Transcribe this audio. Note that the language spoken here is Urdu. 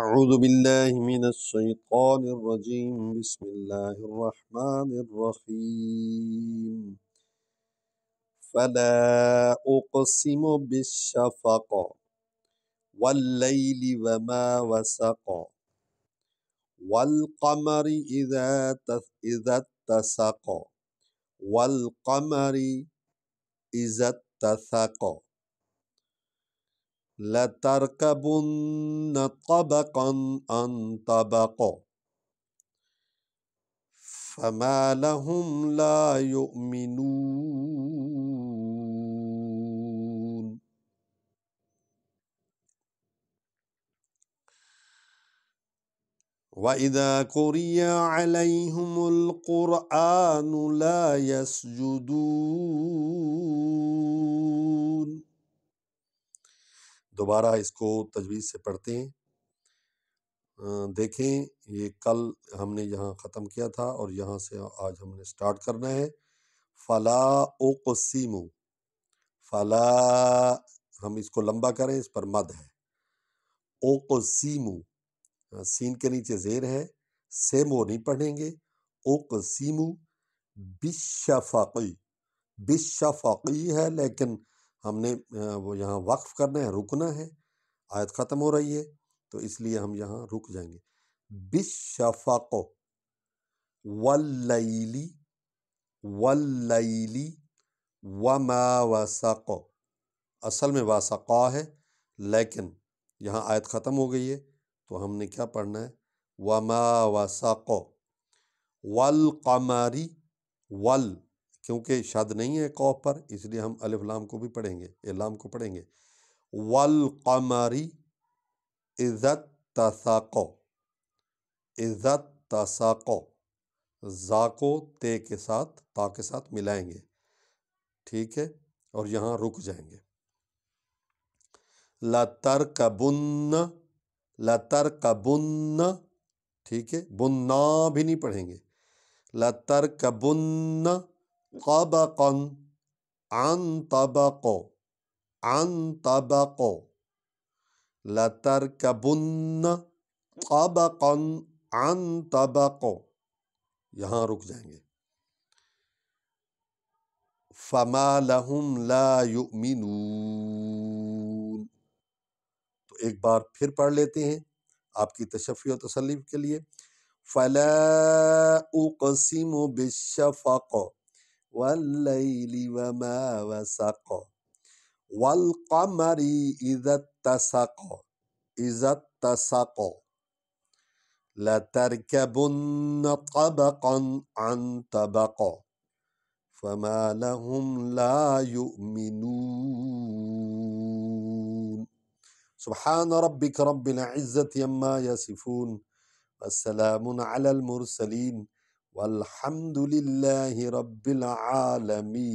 أعوذ بالله من الشيطان الرجيم بسم الله الرحمن الرحيم فلا أقسم بالشفق والليل وما وسق والقمر إذا اتسق والقمر إذا اتسق لتركبن طبقا عن طبق فما لهم لا يؤمنون وَإِذَا قُرِئَ عَلَيْهِمُ الْقُرْآنُ لَا يَسْجُدُونَ۔ دوبارہ اس کو تجویز سے پڑھتے ہیں۔ دیکھیں یہ کل ہم نے یہاں ختم کیا تھا اور یہاں سے آج ہم نے سٹارٹ کرنا ہے۔ فلا اقسم، فلا ہم اس کو لمبا کریں، اس پر مد ہے۔ اقسم، سین کے نیچے زیر ہے، سیم وہ نہیں پڑھیں گے۔ اقسم بالشفقی، بالشفقی ہے لیکن ہم نے وہ یہاں وقف کرنا ہے، رکنا ہے، آیت ختم ہو رہی ہے تو اس لیے ہم یہاں رک جائیں گے۔ بالشفق واللیلی، واللیلی وما وسق، اصل میں واسقا ہے لیکن یہاں آیت ختم ہو گئی ہے تو ہم نے کیا پڑھنا ہے؟ وما وسق والقمری، وال کیونکہ شد نہیں ہے قوف پر اس لیے ہم الف لام کو بھی پڑھیں گے، لام کو پڑھیں گے۔ والقمری اذا اتسق، اذا اتسق، زا کو تے کے ساتھ تا کے ساتھ ملائیں گے، ٹھیک ہے، اور یہاں رک جائیں گے۔ لَتَرْكَبُنَّ، لَتَرْكَبُنَّ، ٹھیک ہے، بننا بھی نہیں پڑھیں گے۔ لَتَرْكَبُنَّ طَبَقًا عَن طَبَقٍ، عَن طَبَقٍ، لَتَرْكَبُنَّ طَبَقًا عَن طَبَقٍ، یہاں رک جائیں گے۔ فَمَا لَهُمْ لَا يُؤْمِنُونَ، تو ایک بار پھر پڑھ لیتے ہیں آپ کی تشفی و تسلی کے لیے۔ فَلَا أُقْسِمُ بِالشَّفَقِ وَاللَّيْلِ وَمَا وَسَقَ وَالْقَمَرِ إِذَا اتَّسَقَ، إِذَا اتَّسَقَ لَتَرْكَبُنَّ طَبَقًا عَن طَبَقٍ فَمَا لَهُمْ لَا يُؤْمِنُونَ۔ سبحان ربك رب العزة عما يصفون والسلام على المرسلين والحمد لله رب العالمين۔